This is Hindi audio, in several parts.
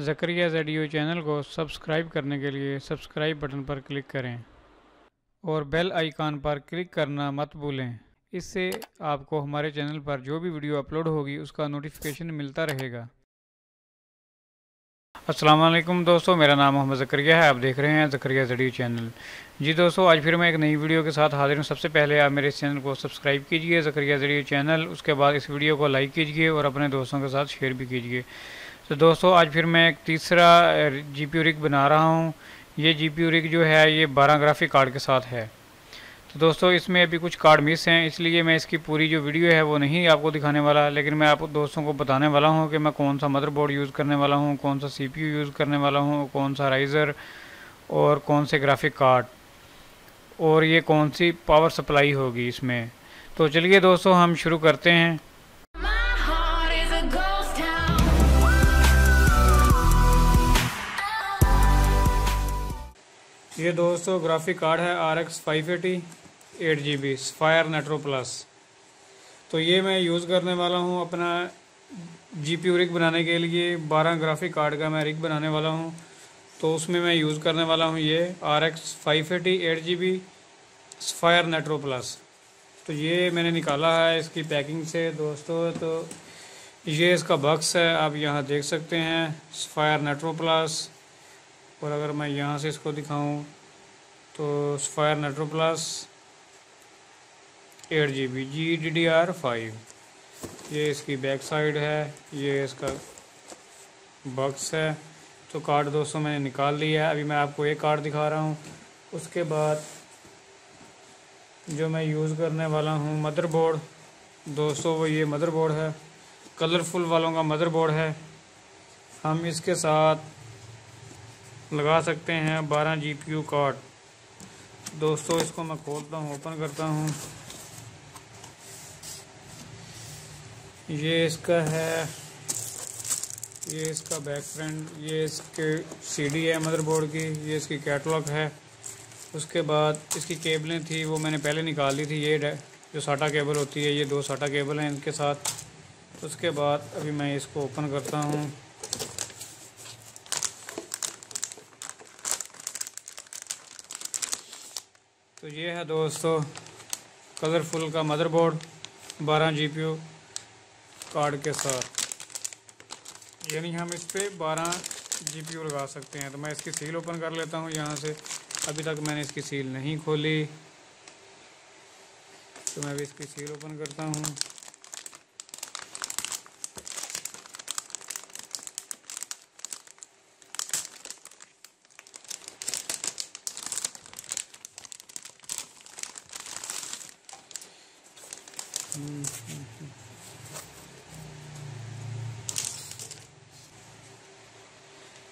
ज़करिया ज़ेडियो चैनल को सब्सक्राइब करने के लिए सब्सक्राइब बटन पर क्लिक करें और बेल आइकन पर क्लिक करना मत भूलें। इससे आपको हमारे चैनल पर जो भी वीडियो अपलोड होगी उसका नोटिफिकेशन मिलता रहेगा। अस्सलाम वालेकुम दोस्तों, मेरा नाम मोहम्मद ज़करिया है। आप देख रहे हैं ज़करिया ज़ेडियो चैनल। जी दोस्तों, आज फिर मैं एक नई वीडियो के साथ हाजिर हूँ। सबसे पहले आप मेरे इस चैनल को सब्सक्राइब कीजिए, ज़करिया ज़ेडियो चैनल। उसके बाद इस वीडियो को लाइक कीजिए और अपने दोस्तों के साथ शेयर भी कीजिए। तो दोस्तों, आज फिर मैं एक तीसरा GPU रिग बना रहा हूँ। ये GPU रिग जो है ये 12 ग्राफिक कार्ड के साथ है। तो दोस्तों, इसमें अभी कुछ कार्ड मिस हैं, इसलिए मैं इसकी पूरी जो वीडियो है वो नहीं आपको दिखाने वाला, लेकिन मैं आप दोस्तों को बताने वाला हूँ कि मैं कौन सा मदरबोर्ड यूज़ करने वाला हूँ, कौन सा CPU यूज़ करने वाला हूँ, कौन सा राइज़र और कौन से ग्राफिक कार्ड और ये कौन सी पावर सप्लाई होगी इसमें। तो चलिए दोस्तों, हम शुरू करते हैं। ये दोस्तों ग्राफिक कार्ड है RX 580 8GB sapphire Nitro plus. तो ये मैं यूज़ करने वाला हूँ अपना GPU रिग बनाने के लिए। 12 ग्राफिक कार्ड का मैं रिग बनाने वाला हूँ, तो उसमें मैं यूज़ करने वाला हूँ ये RX 580 8GB sapphire Nitro plus. तो ये मैंने निकाला है इसकी पैकिंग से दोस्तों। तो ये इसका बक्स है, आप यहाँ देख सकते हैं, सफ़ायर नेट्रो प्लस। और अगर मैं यहाँ से इसको दिखाऊं तो sapphire Nitro plus 8GB GDDR5। ये इसकी बैक साइड है, ये इसका बॉक्स है। तो कार्ड दोस्तों मैंने निकाल लिया है। अभी मैं आपको एक कार्ड दिखा रहा हूँ। उसके बाद जो मैं यूज़ करने वाला हूँ मदरबोर्ड दोस्तों, वो ये मदरबोर्ड है, कलरफुल वालों का मदरबोर्ड है। हम इसके साथ लगा सकते हैं 12 GPU कार्ड। दोस्तों, इसको मैं खोलता हूँ, ओपन करता हूँ। ये इसका है, ये इसका बैक फ्रंट, ये इसके CD है मदरबोर्ड की, ये इसकी कैटलॉग है। उसके बाद इसकी केबलें थी वो मैंने पहले निकाल ली थी। ये जो साटा केबल होती है, ये 2 साटा केबल हैं इनके साथ। उसके बाद अभी मैं इसको ओपन करता हूँ। तो ये है दोस्तों कलरफुल का मदरबोर्ड 12 GPU कार्ड के साथ, यानी हम इस पर 12 GPU लगा सकते हैं। तो मैं इसकी सील ओपन कर लेता हूँ यहाँ से। अभी तक मैंने इसकी सील नहीं खोली, तो मैं भी इसकी सील ओपन करता हूँ।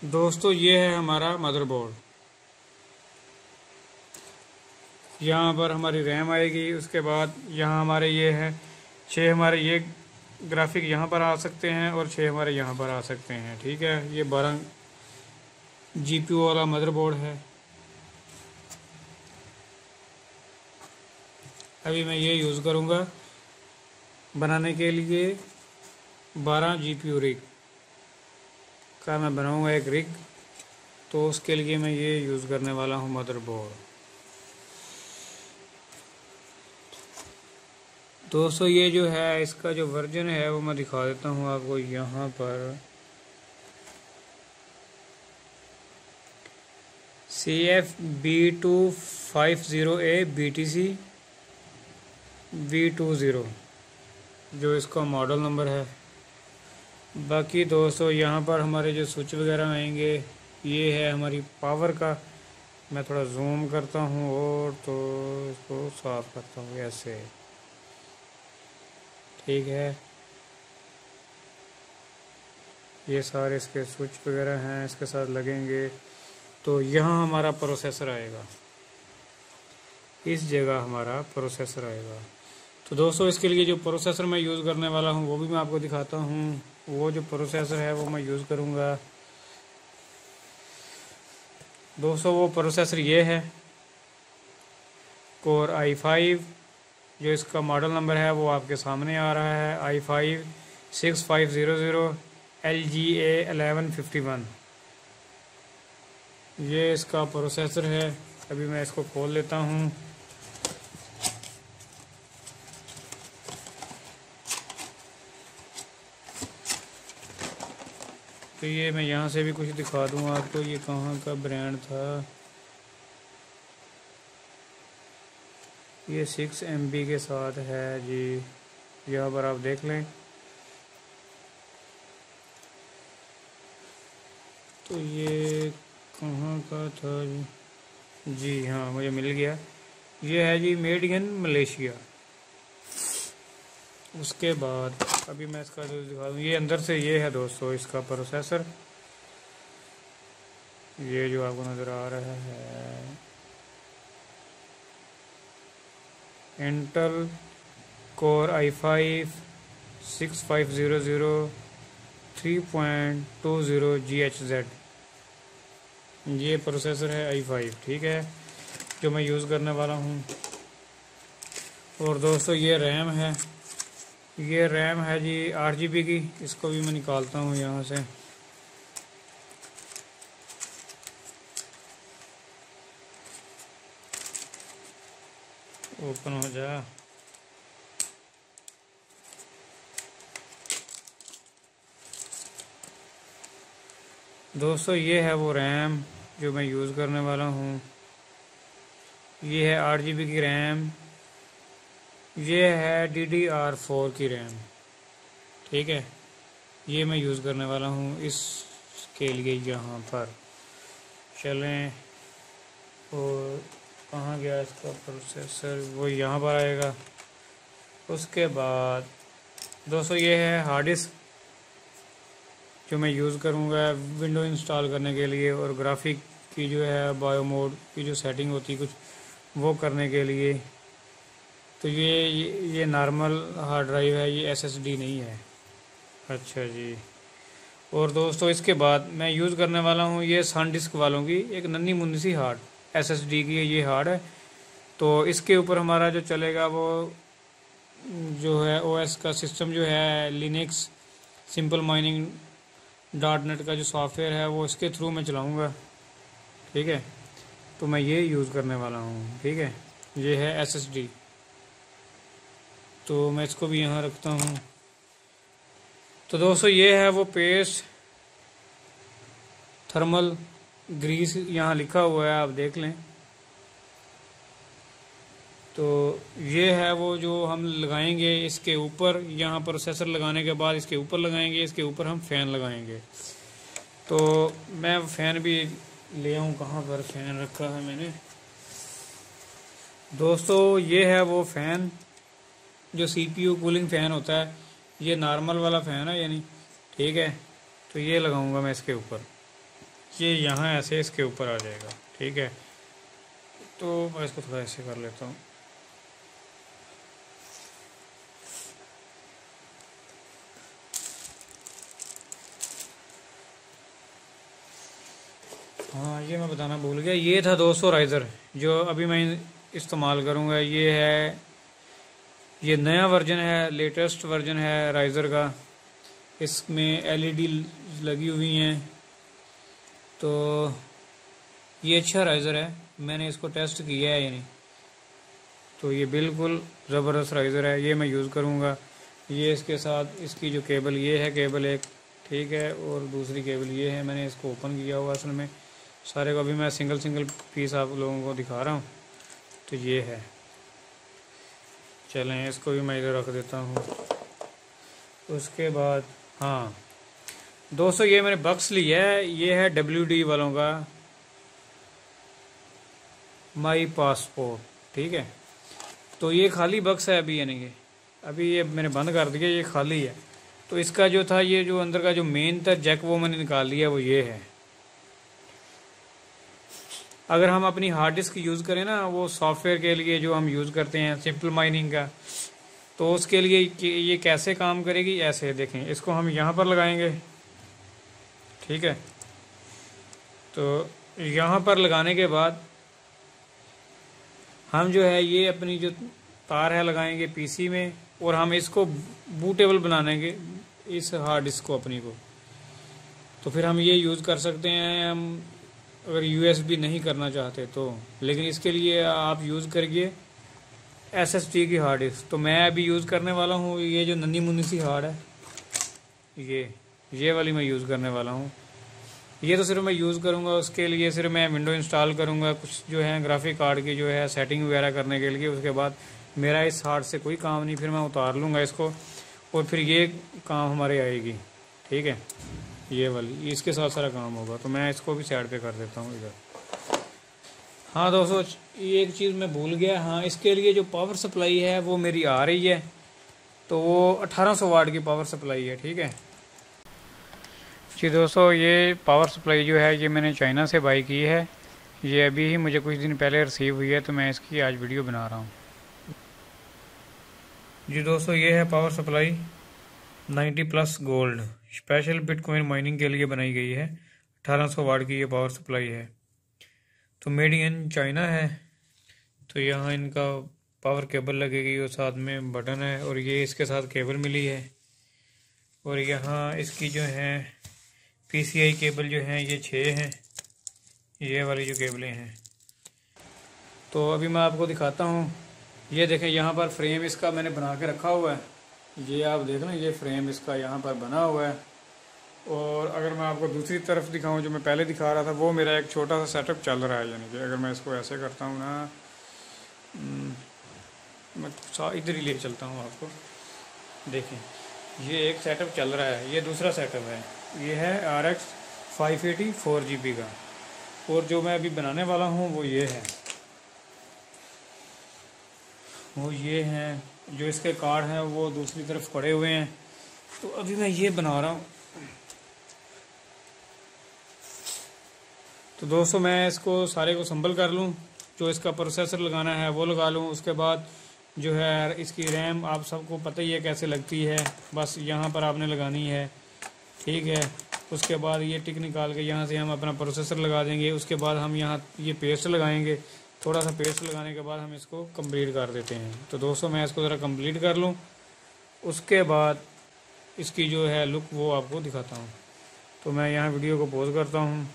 दोस्तों, ये है हमारा मदरबोर्ड। यहाँ पर हमारी रैम आएगी। उसके बाद यहाँ हमारे ये है 6 हमारे ये ग्राफिक यहाँ पर आ सकते हैं और 6 हमारे यहाँ पर आ सकते हैं। ठीक है, ये 12 GPU वाला मदरबोर्ड है। अभी मैं ये यूज़ करूँगा बनाने के लिए 12 GPU रिग का मैं बनाऊँगा एक रिग। तो उसके लिए मैं ये यूज़ करने वाला हूँ मदरबोर्ड। दोस्तों, ये जो है इसका जो वर्जन है वो मैं दिखा देता हूँ आपको यहाँ पर। CFB250A BTC V20 जो इसका मॉडल नंबर है। बाकी दोस्तों, यहाँ पर हमारे जो स्विच वगैरह आएंगे, ये है हमारी पावर का। मैं थोड़ा जूम करता हूँ और तो इसको साफ करता हूँ ऐसे। ठीक है, ये सारे इसके स्विच वगैरह हैं, इसके साथ लगेंगे। तो यहाँ हमारा प्रोसेसर आएगा, इस जगह हमारा प्रोसेसर आएगा। तो दोस्तों, इसके लिए जो प्रोसेसर मैं यूज़ करने वाला हूँ वो भी मैं आपको दिखाता हूँ। वो जो प्रोसेसर है वो मैं यूज़ करूँगा दोस्तों। वो प्रोसेसर ये है, कोर i5। जो इसका मॉडल नंबर है वो आपके सामने आ रहा है, i5 6500 LGA1151, ये इसका प्रोसेसर है। अभी मैं इसको खोल लेता हूँ। तो ये मैं यहाँ से भी कुछ दिखा दूँ आपको, ये कहाँ का ब्रांड था। ये 6 MB के साथ है जी, यहाँ पर आप देख लें। तो ये कहाँ का था जी, हाँ मुझे मिल गया। ये है जी मेड इन मलेशिया। उसके बाद अभी मैं इसका जो दिखा दूँ, ये अंदर से ये है दोस्तों इसका प्रोसेसर, ये जो आपको नज़र आ रहा है इंटेल कोर i5 6500 3.20 GHz, ये प्रोसेसर है i5, ठीक है, जो मैं यूज़ करने वाला हूँ। और दोस्तों ये रैम है, ये रैम है जी 8 GB की। इसको भी मैं निकालता हूँ यहाँ से। ओपन हो जा। दोस्तों ये है वो रैम जो मैं यूज़ करने वाला हूँ। ये है 8 GB की रैम, ये है DDR4 की रैम, ठीक है। ये मैं यूज़ करने वाला हूँ इसके लिए। यहाँ पर चलें, और कहाँ गया इसका प्रोसेसर, वो यहाँ पर आएगा। उसके बाद दोस्तों ये है हार्ड डिस्क जो मैं यूज़ करूँगा विंडो इंस्टॉल करने के लिए, और ग्राफिक की जो है बायो मोड की जो सेटिंग होती है कुछ वो करने के लिए। तो ये नॉर्मल हार्ड ड्राइव है, ये SSD नहीं है। अच्छा जी। और दोस्तों इसके बाद मैं यूज़ करने वाला हूँ ये सन डिस्क वालों की एक नन्ही मुन्नी सी हार्ड, SSD की ये हार्ड है। तो इसके ऊपर हमारा जो चलेगा वो जो है OS का सिस्टम जो है लिनक्स सिंपल माइनिंग .NET का जो सॉफ्टवेयर है वो इसके थ्रू मैं चलाऊँगा, ठीक है। तो मैं ये यूज़ करने वाला हूँ, ठीक है। ये है SSD, तो मैं इसको भी यहाँ रखता हूँ। तो दोस्तों ये है वो पेस्ट थर्मल ग्रीस, यहाँ लिखा हुआ है आप देख लें। तो ये है वो जो हम लगाएंगे इसके ऊपर, यहाँ प्रोसेसर लगाने के बाद इसके ऊपर लगाएंगे, इसके ऊपर हम फ़ैन लगाएंगे। तो मैं फ़ैन भी ले आऊँ, कहाँ पर फ़ैन रखा है मैंने। दोस्तों ये है वो फ़ैन जो CPU कूलिंग फ़ैन होता है, ये नॉर्मल वाला फ़ैन है यानी, ठीक है। तो ये लगाऊंगा मैं इसके ऊपर, ये यहाँ ऐसे इसके ऊपर आ जाएगा, ठीक है। तो मैं इसको थोड़ा ऐसे कर लेता हूँ। हाँ ये मैं बताना भूल गया, ये था दोस्तों राइज़र जो अभी मैं इस्तेमाल करूँगा। ये है, ये नया वर्जन है, लेटेस्ट वर्जन है राइज़र का। इसमें LED लगी हुई हैं। तो ये अच्छा राइज़र है, मैंने इसको टेस्ट किया है यानी। तो ये बिल्कुल ज़बरदस्त राइज़र है, ये मैं यूज़ करूँगा। ये इसके साथ इसकी जो केबल, ये है केबल एक, ठीक है, और दूसरी केबल ये है। मैंने इसको ओपन किया हुआ असल में, सारे को अभी मैं सिंगल पीस आप लोगों को दिखा रहा हूँ। तो ये है, चलें इसको भी मैं इधर रख देता हूँ। उसके बाद हाँ दोस्तों ये मैंने बक्स लिया है, ये है WD वालों का माई पासपोर्ट, ठीक है। तो ये खाली बक्स है अभी, यानी कि अभी ये मैंने बंद कर दिया, ये खाली है। तो इसका जो था, ये जो अंदर का जो मेन था जैक, वो मैंने निकाल लिया, वो ये है। अगर हम अपनी हार्ड डिस्क यूज़ करें ना, वो सॉफ्टवेयर के लिए जो हम यूज़ करते हैं सिंपल माइनिंग का, तो उसके लिए ये कैसे काम करेगी, ऐसे देखें। इसको हम यहाँ पर लगाएंगे, ठीक है। तो यहाँ पर लगाने के बाद हम जो है ये अपनी जो तार है लगाएंगे PC में, और हम इसको बूटेबल बनाएंगे इस हार्ड डिस्क को अपनी को, तो फिर हम ये यूज़ कर सकते हैं हम अगर यूएसबी नहीं करना चाहते तो। लेकिन इसके लिए आप यूज़ करिए एसएसडी की हार्ड डिस्क। तो मैं अभी यूज़ करने वाला हूँ ये जो नन्ही मुन्नी सी हार्ड है, ये वाली मैं यूज़ करने वाला हूँ। ये तो सिर्फ मैं यूज़ करूँगा, उसके लिए सिर्फ मैं विंडो इंस्टॉल करूँगा, कुछ जो है ग्राफिक कार्ड की जो है सेटिंग वगैरह करने के लिए। उसके बाद मेरा इस हार्ड से कोई काम नहीं, फिर मैं उतार लूँगा इसको और फिर ये काम हमारे आएगी। ठीक है, ये वाली इसके साथ सारा काम होगा। तो मैं इसको भी साइड पे कर देता हूँ इधर। हाँ दोस्तों, ये एक चीज़ मैं भूल गया। हाँ, इसके लिए जो पावर सप्लाई है वो मेरी आ रही है, तो वो 1800 वाट की पावर सप्लाई है। ठीक है जी दोस्तों, ये पावर सप्लाई जो है ये मैंने चाइना से बाई की है। ये अभी ही मुझे कुछ दिन पहले रिसीव हुई है, तो मैं इसकी आज वीडियो बना रहा हूँ। जी दोस्तों, ये है power supply 90+ gold, special bitcoin mining के लिए बनाई गई है। 1800 वाट की ये पावर सप्लाई है, तो मेड इन चाइना है। तो यहाँ इनका पावर केबल लगेगी और साथ में बटन है, और ये इसके साथ केबल मिली है। और यहाँ इसकी जो है पीसीआई केबल जो है ये 6 हैं, ये वाली जो केबलें हैं। तो अभी मैं आपको दिखाता हूँ। ये देखें, यहाँ पर फ्रेम इसका मैंने बना के रखा हुआ है। ये आप देख लें, ये फ्रेम इसका यहाँ पर बना हुआ है। और अगर मैं आपको दूसरी तरफ दिखाऊं, जो मैं पहले दिखा रहा था, वो मेरा एक छोटा सा सेटअप चल रहा है। यानी कि अगर मैं इसको ऐसे करता हूँ ना, मैं इधर ही ले चलता हूँ आपको, देखें ये एक सेटअप चल रहा है, ये दूसरा सेटअप है। ये है RX 580 4GB का। और जो मैं अभी बनाने वाला हूँ वो ये है, जो इसके कार्ड हैं वो दूसरी तरफ पड़े हुए हैं। तो अभी मैं ये बना रहा हूँ। तो दोस्तों, मैं इसको सारे को संभल कर लूँ, जो इसका प्रोसेसर लगाना है वो लगा लूँ। उसके बाद जो है इसकी रैम आप सबको पता ही है कैसे लगती है, बस यहाँ पर आपने लगानी है। ठीक है, उसके बाद ये टिक निकाल के यहाँ से हम अपना प्रोसेसर लगा देंगे। उसके बाद हम यहाँ ये पेस्ट लगाएंगे। थोड़ा सा पेस्ट लगाने के बाद हम इसको कंप्लीट कर देते हैं। तो दोस्तों, मैं इसको ज़रा कंप्लीट कर लूँ, उसके बाद इसकी जो है लुक वो आपको दिखाता हूँ। तो मैं यहाँ वीडियो को पॉज करता हूँ।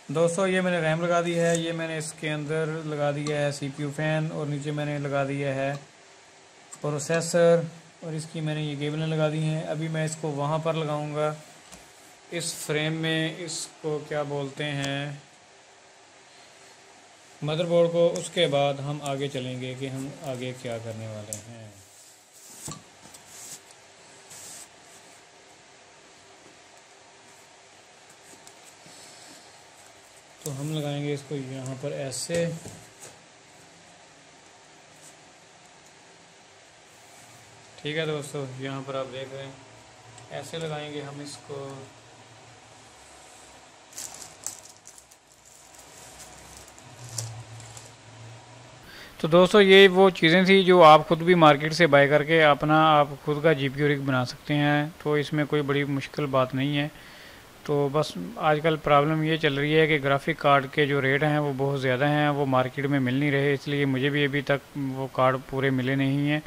दोस्तों, ये मैंने रैम लगा दी है, ये मैंने इसके अंदर लगा दिया है CPU फ़ैन, और नीचे मैंने लगा दिया है प्रोसेसर, और इसकी मैंने ये केबलें लगा दी हैं। अभी मैं इसको वहाँ पर लगाऊंगा, इस फ्रेम में, इसको क्या बोलते हैं, मदरबोर्ड को। उसके बाद हम आगे चलेंगे कि हम आगे क्या करने वाले हैं। तो हम लगाएंगे इसको यहाँ पर ऐसे, ठीक है दोस्तों, यहाँ पर आप देख रहे हैं ऐसे लगाएंगे हम इसको। तो दोस्तों, ये वो चीज़ें थी जो आप ख़ुद भी मार्केट से बाय करके अपना आप खुद का GPU रिग बना सकते हैं। तो इसमें कोई बड़ी मुश्किल बात नहीं है। तो बस आजकल प्रॉब्लम ये चल रही है कि ग्राफिक कार्ड के जो रेट हैं वो बहुत ज़्यादा हैं, वो मार्केट में मिल नहीं रहे। इसलिए मुझे भी अभी तक वो कार्ड पूरे मिले नहीं हैं,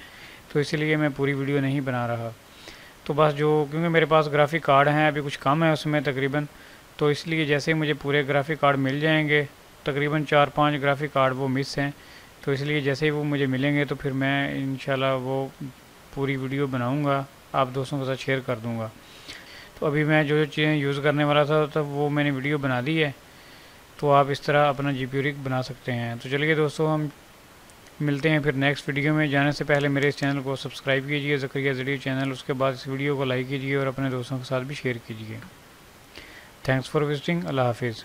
तो इसलिए मैं पूरी वीडियो नहीं बना रहा। तो बस क्योंकि मेरे पास ग्राफिक कार्ड हैं, अभी कुछ कम है उसमें तकरीबन, तो इसलिए जैसे ही मुझे पूरे ग्राफिक कार्ड मिल जाएंगे, तकरीबन 4-5 ग्राफिक कार्ड वो मिस हैं, तो इसलिए जैसे ही वो मुझे मिलेंगे तो फिर मैं इंशाल्लाह वो पूरी वीडियो बनाऊँगा, आप दोस्तों के साथ शेयर कर दूँगा। तो अभी मैं जो चीज़ें यूज़ करने वाला था तब वो मैंने वीडियो बना दी है। तो आप इस तरह अपना GPU रिग बना सकते हैं। तो चलिए दोस्तों, हम मिलते हैं फिर नेक्स्ट वीडियो में। जाने से पहले मेरे इस चैनल को सब्सक्राइब कीजिए, ज़करिया ज़रिए चैनल। उसके बाद इस वीडियो को लाइक कीजिए और अपने दोस्तों के साथ भी शेयर कीजिए। Thanks for visiting. अल्लाह हाफिज़।